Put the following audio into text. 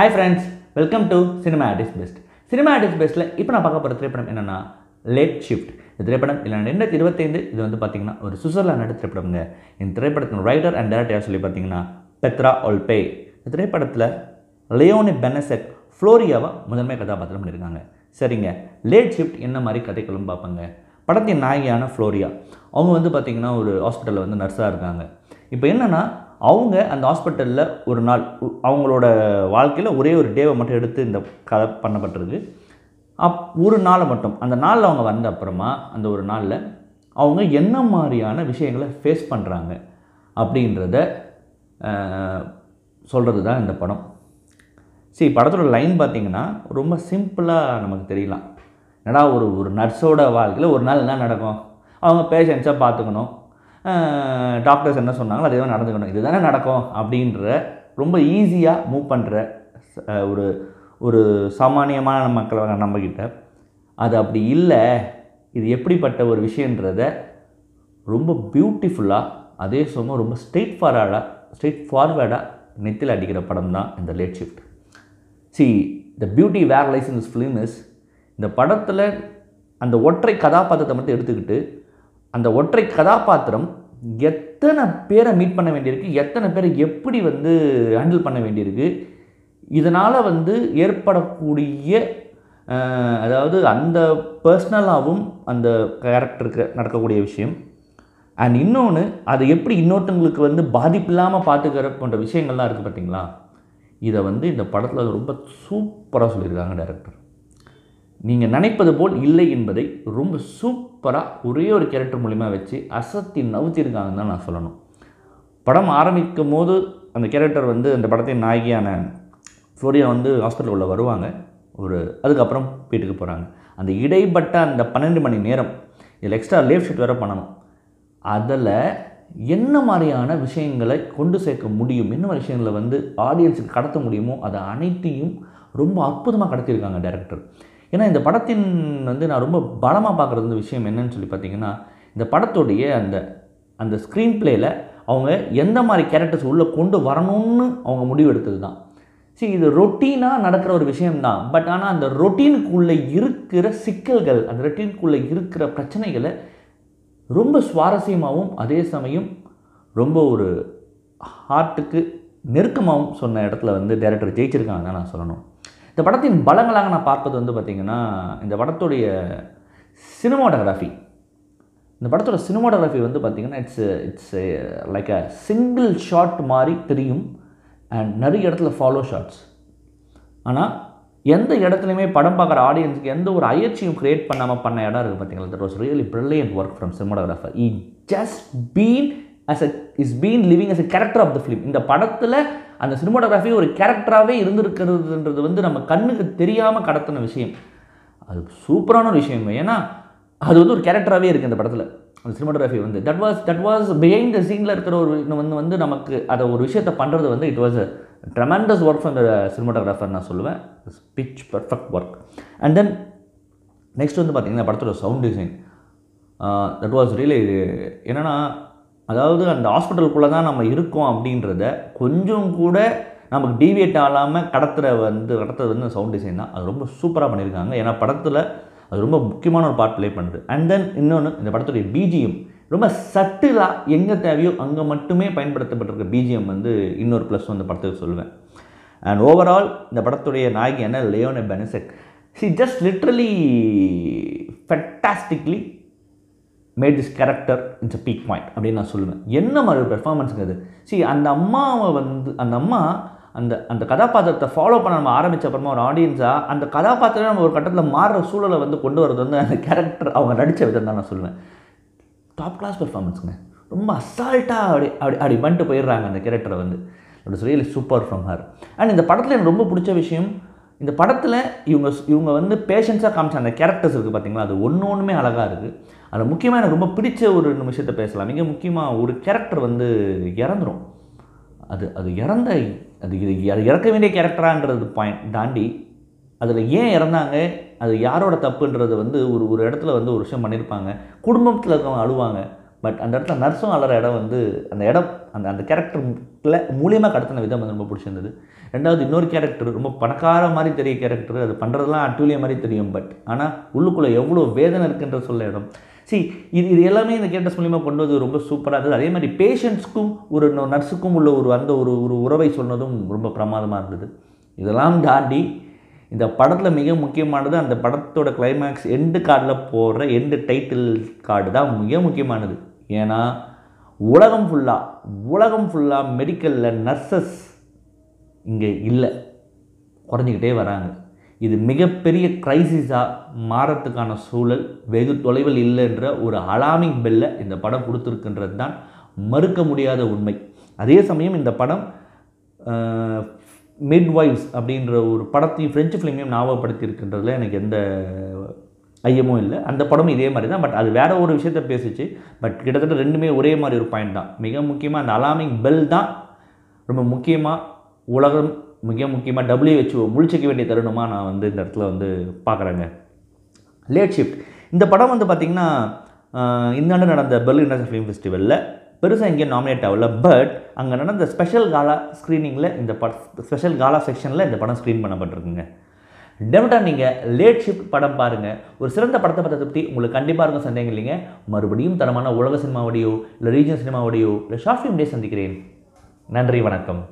Hi friends, welcome to Cinema at its Best. Cinema at its Bestல இப்போ நான் பார்க்க போகிற திரைப்படம் என்னென்னா லேட் ஷிஃப்ட். இந்த திரைப்படம் இல்லை 2025 இது வந்து பார்த்தீங்கன்னா ஒரு சுவிட்சர்லாந்து திரைப்படம்ங்க. இந்த திரைப்படத்தின் ரைட்டர் அண்ட் டைரக்டர் சொல்லி பார்த்தீங்கன்னா பெத்ரா ஒல்பே. இந்த திரைப்படத்தில் லியோனி பெனசெட் ஃப்ளோரியாவை முதன்மை கதாபாத்திரம் பண்ணியிருக்காங்க. சரிங்க, லேட் ஷிஃப்ட் என்ன மாதிரி கதைகளும் பார்ப்பாங்க. படத்தின் நாயகியான ஃப்ளோரியா அவங்க வந்து பார்த்திங்கன்னா ஒரு ஹாஸ்பிட்டலில் வந்து நர்ஸாக இருக்காங்க. இப்போ என்னென்னா அவங்க அந்த ஹாஸ்பிட்டலில் ஒரு நாள் அவங்களோட வாழ்க்கையில் ஒரே ஒரு டேவை மட்டும் எடுத்து இந்த கதை பண்ணப்பட்டிருக்கு. ஒரு நாளை மட்டும் அந்த நாளில் அவங்க வந்த அப்புறமா அந்த ஒரு நாளில் அவங்க என்ன மாதிரியான விஷயங்களை ஃபேஸ் பண்ணுறாங்க அப்படின்றத சொல்கிறது தான் இந்த படம். படத்தோட லைன் பார்த்திங்கன்னா ரொம்ப சிம்பிளாக நமக்கு தெரியலாம். என்னடா ஒரு நர்ஸோட வாழ்க்கையில் ஒரு நாள் என்ன நடக்கும், அவங்க பேஷண்ட்ஸை பார்த்துக்கணும், டாக்டர்ஸ் என்ன சொன்னாங்களோ அதே தான் நடந்துக்கணும், இது தானே நடக்கும் அப்படின்ற ரொம்ப ஈஸியாக மூவ் பண்ணுற ஒரு சாமானியமான மக்களை நம்மக்கிட்ட அது அப்படி இல்லை, இது எப்படிப்பட்ட ஒரு விஷயன்றத ரொம்ப பியூட்டிஃபுல்லாக அதே சமயம் ரொம்ப ஸ்ட்ரெயிட் ஃபார்வர்டாக நெத்தியில் அடிக்கிற படம் தான் இந்த late shift. The beauty where lies in this film is, இந்த படத்தில் அந்த ஒற்றை கதாபாத்திரத்தை மட்டும் எடுத்துக்கிட்டு அந்த ஒற்றை கதாபாத்திரம் எத்தனை பேரை மீட் பண்ண வேண்டியிருக்கு, எத்தனை பேரை எப்படி வந்து ஹேண்டில் பண்ண வேண்டியிருக்கு, இதனால் வந்து ஏற்படக்கூடிய அதாவது அந்த பர்சனலாகவும் அந்த கேரக்டருக்கு நடக்கக்கூடிய விஷயம் அண்ட் இன்னொன்று அதை எப்படி இன்னொருத்தங்களுக்கு வந்து பாதிப்பு இல்லாமல் பார்த்துக்கிற போன்ற விஷயங்கள்லாம் இருக்குது பார்த்திங்களா. இதை வந்து இந்த படத்தில் ரொம்ப சூப்பராக சொல்லியிருக்காங்க டைரக்டர். நீங்கள் நினைப்பது போல் இல்லை என்பதை ரொம்ப சூப்பராக ஒரே ஒரு கேரக்டர் மூலிமா வச்சு அசத்தி நவுத்திருக்காங்கன்னு தான் நான் சொல்லணும். படம் ஆரம்பிக்கும் போது அந்த கேரக்டர் வந்து அந்த படத்தின் நாயகியான ஃப்ளோரியா வந்து ஹாஸ்பிட்டல் உள்ள வருவாங்க, அதுக்கப்புறம் வீட்டுக்கு போகிறாங்க. அந்த இடைப்பட்ட அந்த 12 மணி நேரம் இதில் எக்ஸ்ட்ரா லேட் ஷிஃப்ட் வேறு பண்ணணும். அதில் என்ன மாதிரியான விஷயங்களை கொண்டு சேர்க்க முடியும், என்ன மாதிரி விஷயங்களை வந்து ஆடியன்ஸுக்கு கடத்த முடியுமோ அதை அனைத்தையும் ரொம்ப அற்புதமாக கடத்தியிருக்காங்க டைரக்டர். ஏன்னா இந்த படத்தின் வந்து நான் ரொம்ப பலமாக பார்க்குறது வந்து விஷயம் என்னன்னு சொல்லி பார்த்தீங்கன்னா, இந்த படத்துடைய அந்த ஸ்க்ரீன் பிளேயில் அவங்க எந்த மாதிரி கேரக்டர்ஸ் உள்ளே கொண்டு வரணும்னு அவங்க முடிவு எடுத்தது தான். இது ரொட்டீனாக நடக்கிற ஒரு விஷயம்தான். பட் ஆனால் அந்த ரொட்டீனுக்குள்ளே இருக்கிற சிக்கல்கள், அந்த ரொட்டீனுக்குள்ளே இருக்கிற பிரச்சனைகளை ரொம்ப சுவாரஸ்யமாகவும் அதே சமயம் ரொம்ப ஒரு ஹார்ட்டுக்கு நெருக்கமாகவும் சொன்ன இடத்துல வந்து டைரக்டர் ஜெயிச்சிருக்காங்க தான் நான் சொல்லணும். இந்த படத்தின் பலங்களாக நான் பார்ப்பது வந்து பார்த்திங்கன்னா இந்த படத்துடைய சினிமாட்டோகிராஃபி. இந்த படத்தோட சினிமாட்டோகிராஃபி வந்து பார்த்திங்கன்னா it's like a single shot மாதிரி தெரியும் அண்ட் நிறைய இடத்துல ஃபாலோ ஷாட்ஸ். ஆனால் எந்த இடத்துலையுமே படம் பார்க்குற ஆடியன்ஸுக்கு எந்த ஒரு அயற்சியும் க்ரியேட் பண்ணாமல் பண்ண இடம் இருக்குது பார்த்திங்களா. That was really brilliant work from cinematographer. Is been living as a character of the film. இந்த படத்தில் அந்த சினிமாட்டோகிராஃபி ஒரு கேரக்டராகவே இருந்திருக்கிறதுன்றது வந்து நம்ம கண்ணுக்கு தெரியாமல் கடத்தின விஷயம். அது சூப்பரான ஒரு விஷயம். ஏன்னா அது வந்து ஒரு கேரக்டராகவே இருக்குது இந்த படத்தில். அந்த சினிமாட்டோகிராஃபி வந்து தட் வாஸ் பிஹைண்ட் த சீனில் இருக்கிற ஒரு வந்து நமக்கு அதை ஒரு விஷயத்தை பண்ணுறது வந்து it was a tremendous work from the cinematographer நான் சொல்லுவேன். Pitch perfect work. And then next வந்து பார்த்திங்கன்னா படத்தோட sound design that was really என்னென்னா, அதாவது அந்த ஹாஸ்பிட்டலுக்குள்ளே தான் நம்ம இருக்கோம் அப்படின்றத கொஞ்சம் கூட நமக்கு டீவியேட் ஆகாமல் கடத்துறது வந்து சவுண்ட் டிசைன் தான். அது ரொம்ப சூப்பராக பண்ணியிருக்காங்க. ஏன்னா படத்தில் அது ரொம்ப முக்கியமான ஒரு பார்ட் ப்ளே பண்ணுது. அண்ட் தென் இன்னொன்று, இந்த படத்துடைய பிஜிஎம் ரொம்ப சட்டிலாக எங்கே தேவையோ அங்கே மட்டுமே பயன்படுத்தப்பட்டிருக்க பிஜிஎம் வந்து இன்னொரு ப்ளஸ் வந்து படத்துக்கு சொல்லுவேன். அண்ட் ஓவரால் இந்த படத்துடைய நாயகி என்ன Leonie Benesch, just literally fantastically made this character இன்ஸ் அ பீக் பாயிண்ட் அப்படின்னு நான் சொல்லுவேன். என்ன மாதிரி ஒரு பெர்ஃபார்மன்ஸுங்க அது. அந்த அம்மாவை வந்து அந்த அம்மா அந்த கதாபாத்திரத்தை ஃபாலோ பண்ண நம்ம ஆரம்பித்த அப்புறமா ஒரு ஆடியன்ஸாக அந்த கதாபாத்திரம் நம்ம ஒரு கட்டத்தில் மாறுற சூழலை வந்து கொண்டு வரது வந்து அந்த கேரக்டர் அவங்க நடித்த விதம் தான் நான் சொல்லுவேன். டாப் கிளாஸ் பெர்ஃபார்மன்ஸுங்க. ரொம்ப அசால்ட்டாக அப்படி பண்ணிட்டு போயிடுறாங்க அந்த கேரக்டரை வந்து. It is really super from her. And இந்த படத்தில் எனக்கு ரொம்ப பிடிச்ச விஷயம், இந்த படத்தில் இவங்க வந்து பேஷன்ஸாக காமிச்ச அந்த கேரக்டர்ஸ் இருக்குது பார்த்திங்களா, அது ஒன்றுமே அழகாக இருக்குது. அதில் முக்கியமாக எனக்கு ரொம்ப பிடிச்ச ஒரு விஷயத்தை பேசலாம். மிக முக்கியமாக ஒரு கேரக்டர் வந்து இறந்துடும். அது இறக்க வேண்டிய கேரக்டரான்றது பாயிண்ட் தாண்டி அதில் ஏன் இறந்தாங்க, அது யாரோட தப்புன்றது வந்து ஒரு இடத்துல வந்து ஒரு விஷயம் பண்ணியிருப்பாங்க. குடும்பத்தில் இருக்கவங்க அழுவாங்க, பட் அந்த இடத்துல நர்ஸும் அழற இடம் வந்து அந்த கேரக்டர் மூலியமாக கடத்தின விதம் வந்து ரொம்ப பிடிச்சிருந்தது. ரெண்டாவது இன்னொரு கேரக்டர் ரொம்ப பணக்கார மாதிரி தெரிய கேரக்டர், அது பண்ணுறதெல்லாம் அட்டூழிய மாதிரி தெரியும், பட் ஆனால் உள்ளுக்குள்ளே எவ்வளோ வேதனை இருக்குன்ற சொல்ல இடம். இது எல்லாமே இந்த கேரக்டர்ஸ் மூலியமாக கொண்டு வந்து ரொம்ப சூப்பராக இருந்தது. அதே மாதிரி பேஷண்ட்ஸ்க்கும் ஒரு நர்ஸுக்கும் உள்ள ஒரு உறவை சொன்னதும் ரொம்ப பிரமாதமாக இருந்தது. இதெல்லாம் தாண்டி இந்த படத்தில் மிக முக்கியமானது அந்த படத்தோட கிளைமேக்ஸ் எண்டு கார்டில் போடுற எண்டு டைட்டில் கார்டு தான் மிக முக்கியமானது. ஏன்னா உலகம் ஃபுல்லாக மெடிக்கலில் நர்சஸ் இங்கே இல்லை, குறைஞ்சிக்கிட்டே வராங்க. இது மிகப்பெரிய க்ரைசிஸாக மாறத்துக்கான சூழல் வெகு தொலைவில் இல்லைன்ற ஒரு அலார்மிங் பெல்லை இந்த படம் கொடுத்துருக்குன்றது தான் மறுக்க முடியாத உண்மை. அதே சமயம் இந்த படம் மிட்வைவ்ஸ் அப்படின்ற ஒரு படத்தையும் ஃப்ரெஞ்சு ஃபிலிமையும் ஞாபகப்படுத்தியிருக்கின்றதுல எனக்கு எந்த ஐயமும் இல்லை. அந்த படமும் இதே மாதிரி தான், பட் அது வேறு ஒரு விஷயத்தை பேசிச்சு. பட் கிட்டத்தட்ட ரெண்டுமே ஒரே மாதிரி ஒரு பாயிண்ட் தான். மிக முக்கியமாக அந்த அலார்மிங் பெல் தான் ரொம்ப முக்கியமாக உலகம் மிக முக்கியமாக WHO முழிச்சிக்க வேண்டிய தருணமாக நான் வந்து இந்த இடத்துல வந்து பார்க்குறேங்க. லேட் ஷிஃப்ட் இந்த படம் வந்து பார்த்திங்கன்னா இந்த ஆண்டு நடந்த பெர்லின் இன்டர்நேஷனல் ஃபிலிம் ஃபெஸ்டிவலில் பெருசாக எங்கேயும் நாமினேட் ஆகல. பட் அங்கே நடந்த ஸ்பெஷல் காலா ஸ்க்ரீனிங்கில் இந்த ஸ்பெஷல் காலா செக்ஷனில் இந்த படம் ஸ்க்ரீன் பண்ணப்பட்டிருக்குங்க. டெஃபினட்டாக நீங்கள் லேட் ஷிஃப்ட் படம் பாருங்கள். ஒரு சிறந்த படத்தை பற்றி உங்களுக்கு கண்டிப்பாக இருக்கும், சந்தேகம் இல்லைங்க. மறுபடியும் தரமான உலக சினிமாவோடையோ இல்லை ரீஜனல் சினிமாவோடையோ இல்லை ஷார்ட் ஃபிலிம் டே சந்திக்கிறேன். நன்றி, வணக்கம்.